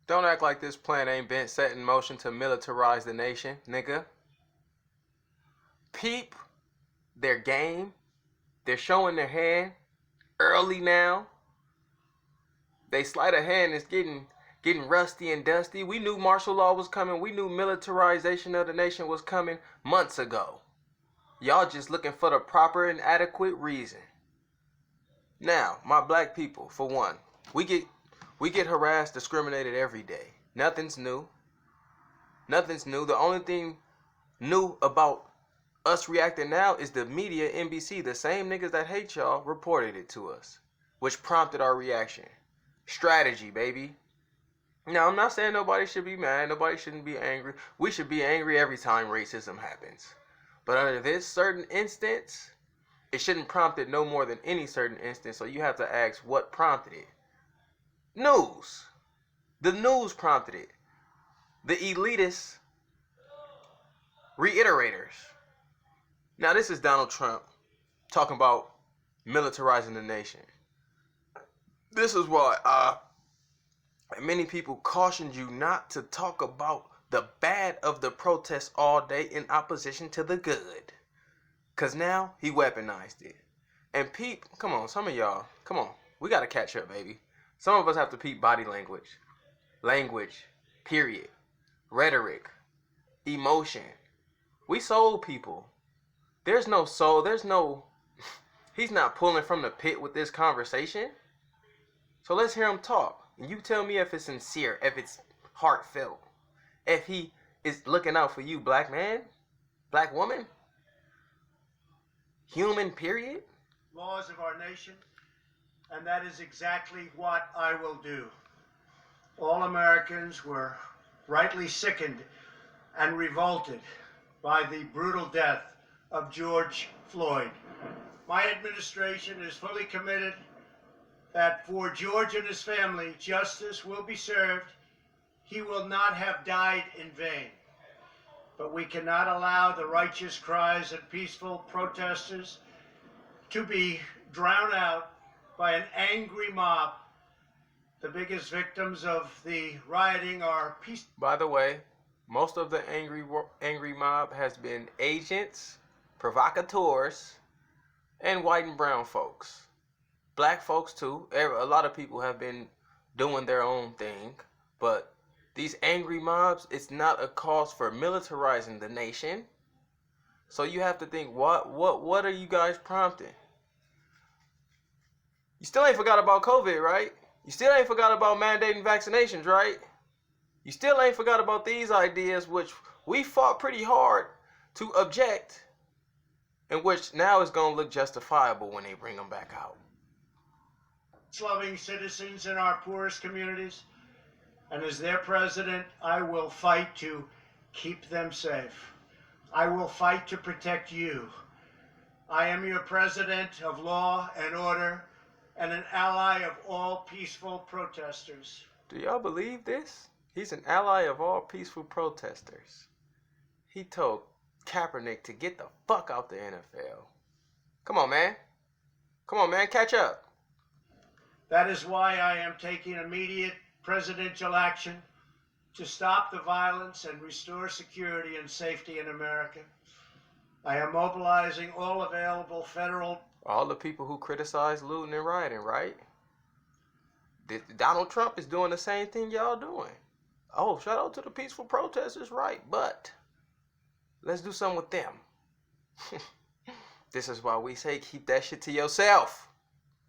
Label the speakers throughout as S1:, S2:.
S1: Don't act like this plan ain't been set in motion to militarize the nation, nigga. Peep their game. They're showing their hand early now. They sleight of hand is getting rusty and dusty. We knew martial law was coming. We knew militarization of the nation was coming months ago. Y'all just looking for the proper and adequate reason. Now, my black people, for one, we get harassed, discriminated every day. Nothing's new. Nothing's new. The only thing new about us reacting now is the media, NBC, the same niggas that hate y'all, reported it to us, which prompted our reaction. Strategy, baby. Now, I'm not saying nobody should be mad. Nobody shouldn't be angry. We should be angry every time racism happens. But under this certain instance, it shouldn't prompt it no more than any certain instance. So you have to ask what prompted it. News. The news prompted it. The elitists, reiterators. Now this is Donald Trump talking about militarizing the nation. This is why many people cautioned you not to talk about the bad of the protests all day in opposition to the good. Because now he weaponized it. And peep, come on, some of y'all, come on. We got to catch up, baby. Some of us have to peep body language. Language, period. Rhetoric, emotion. We soul people. There's no soul, he's not pulling from the pit with this conversation. So let's hear him talk. And you tell me if it's sincere, if it's heartfelt. If he is looking out for you, black man, black woman, human, period.
S2: Laws of our nation, and that is exactly what I will do. All Americans were rightly sickened and revolted by the brutal death of George Floyd. My administration is fully committed that for George and his family, justice will be served. He will not have died in vain. But we cannot allow the righteous cries of peaceful protesters to be drowned out by an angry mob. The biggest victims of the rioting are peace.
S1: By the way, most of the angry mob has been agents, provocateurs, and white and brown folks. Black folks too. A lot of people have been doing their own thing, but these angry mobs, it's not a cause for militarizing the nation. So you have to think, what are you guys prompting? You still ain't forgot about COVID, right? You still ain't forgot about mandating vaccinations, right? You still ain't forgot about these ideas, which we fought pretty hard to object, and which now is going to look justifiable when they bring them back out.
S2: Loving citizens in our poorest communities, and as their president, I will fight to keep them safe. I will fight to protect you. I am your president of law and order and an ally of all peaceful protesters.
S1: Do y'all believe this? He's an ally of all peaceful protesters. He told Kaepernick to get the fuck out the NFL. Come on, man. Come on, man. Catch up.
S2: That is why I am taking immediate presidential action to stop the violence and restore security and safety in America. I am mobilizing all available federal...
S1: All the people who criticize looting and rioting, right? Donald Trump is doing the same thing y'all doing. Oh, shout out to the peaceful protesters, right? But let's do something with them. This is why we say keep that shit to yourself.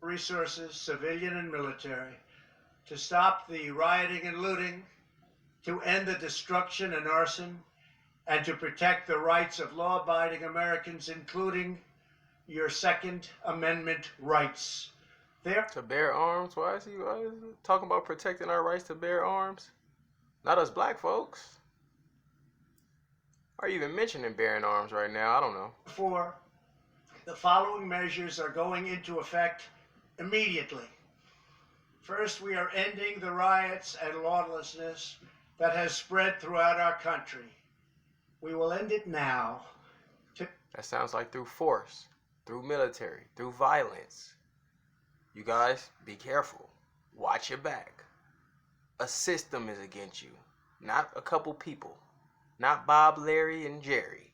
S2: Resources, civilian and military, to stop the rioting and looting, to end the destruction and arson, and to protect the rights of law-abiding Americans, including your Second Amendment rights.
S1: To bear arms? Why is he talking about protecting our rights to bear arms? Not us black folks. Are you even mentioning bearing arms right now? I don't know.
S2: 4. The following measures are going into effect immediately. First, we are ending the riots and lawlessness that has spread throughout our country. We will end it now.
S1: That sounds like through force, through military, through violence. You guys, be careful. Watch your back. A system is against you. Not a couple people. Not Bob, Larry, and Jerry.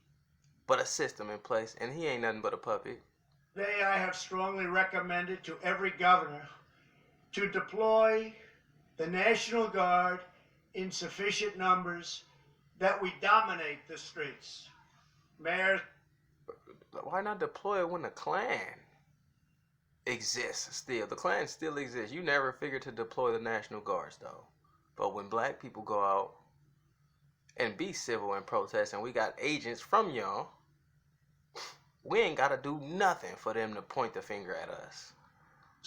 S1: But a system in place, and he ain't nothing but a puppet.
S2: Today I have strongly recommended to every governor to deploy the National Guard in sufficient numbers that we dominate the streets. Mayor,
S1: Why not deploy it when the Klan exists still? The Klan still exists. You never figured to deploy the National Guards, though. But when black people go out and be civil and protest, and we got agents from y'all, we ain't got to do nothing for them to point the finger at us.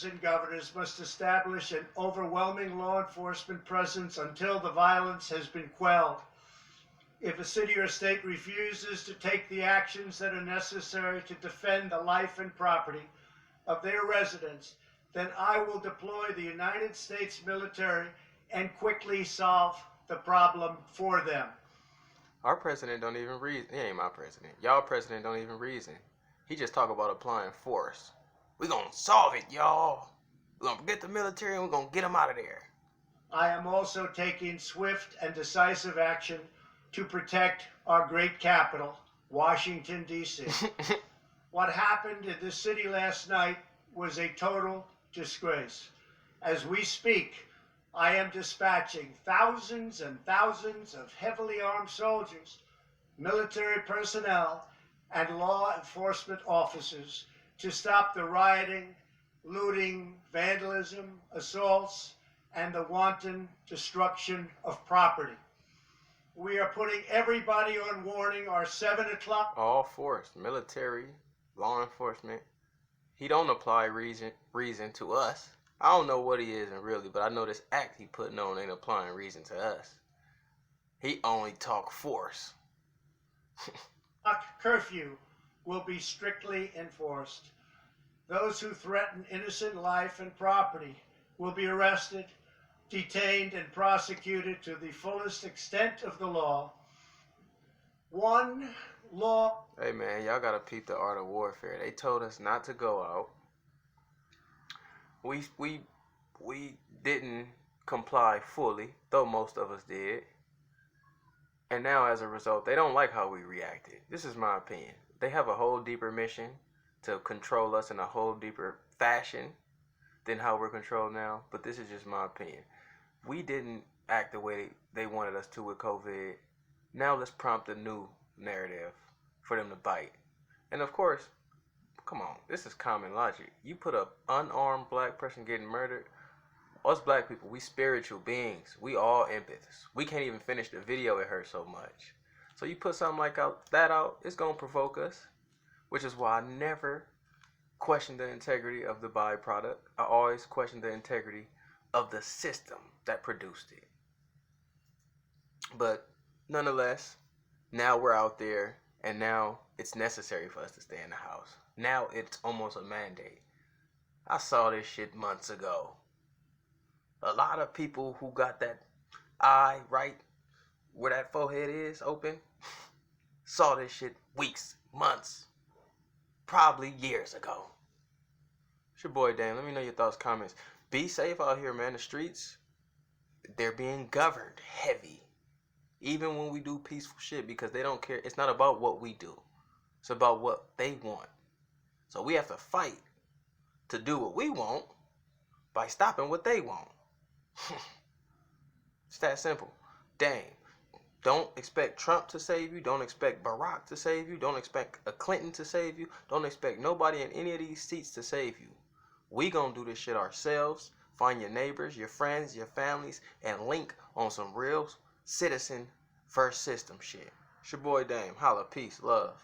S2: and governors must establish an overwhelming law enforcement presence until the violence has been quelled. If a city or state refuses to take the actions that are necessary to defend the life and property of their residents, then I will deploy the United States military and quickly solve the problem for them.
S1: Our president don't even reason. He ain't my president. Y'all president don't even reason. He just talk about applying force. We gonna solve it, y'all. We gonna get the military and we gonna get them out of there.
S2: I am also taking swift and decisive action to protect our great capital, Washington, D.C. What happened in this city last night was a total disgrace. As we speak, I am dispatching thousands and thousands of heavily armed soldiers, military personnel, and law enforcement officers to stop the rioting, looting, vandalism, assaults, and the wanton destruction of property. We are putting everybody on warning. Our 7 o'clock.
S1: All force, military, law enforcement. He don't apply reason to us. I don't know what he is really, but I know this act he putting on ain't applying reason to us. He only talk force.
S2: Curfew will be strictly enforced. Those who threaten innocent life and property will be arrested, detained, and prosecuted to the fullest extent of the law. One law.
S1: Hey man, y'all gotta peep the art of warfare. They told us not to go out. We didn't comply fully, though most of us did. And now as a result, they don't like how we reacted. This is my opinion. They have a whole deeper mission to control us in a whole deeper fashion than how we're controlled now. But this is just my opinion. We didn't act the way they wanted us to with COVID. Now let's prompt a new narrative for them to bite. And of course, come on, this is common logic. You put an unarmed black person getting murdered. Us black people, we spiritual beings. We all empaths. We can't even finish the video, it hurts so much. So you put something like that out, it's going to provoke us. Which is why I never question the integrity of the byproduct. I always question the integrity of the system that produced it. But nonetheless, now we're out there, and now it's necessary for us to stay in the house. Now it's almost a mandate. I saw this shit months ago. A lot of people who got that eye right where that forehead is open saw this shit weeks, months, probably years ago. It's your boy Dan. Let me know your thoughts, comments. Be safe out here, man. The streets, they're being governed heavy. Even when we do peaceful shit, because they don't care. It's not about what we do. It's about what they want. So we have to fight to do what we want by stopping what they want. It's that simple. Dang. Don't expect Trump to save you. Don't expect Barack to save you. Don't expect a Clinton to save you. Don't expect nobody in any of these seats to save you. We gonna do this shit ourselves. Find your neighbors, your friends, your families, and link on some real citizen first system shit. It's your boy Dame. Holla, peace, love.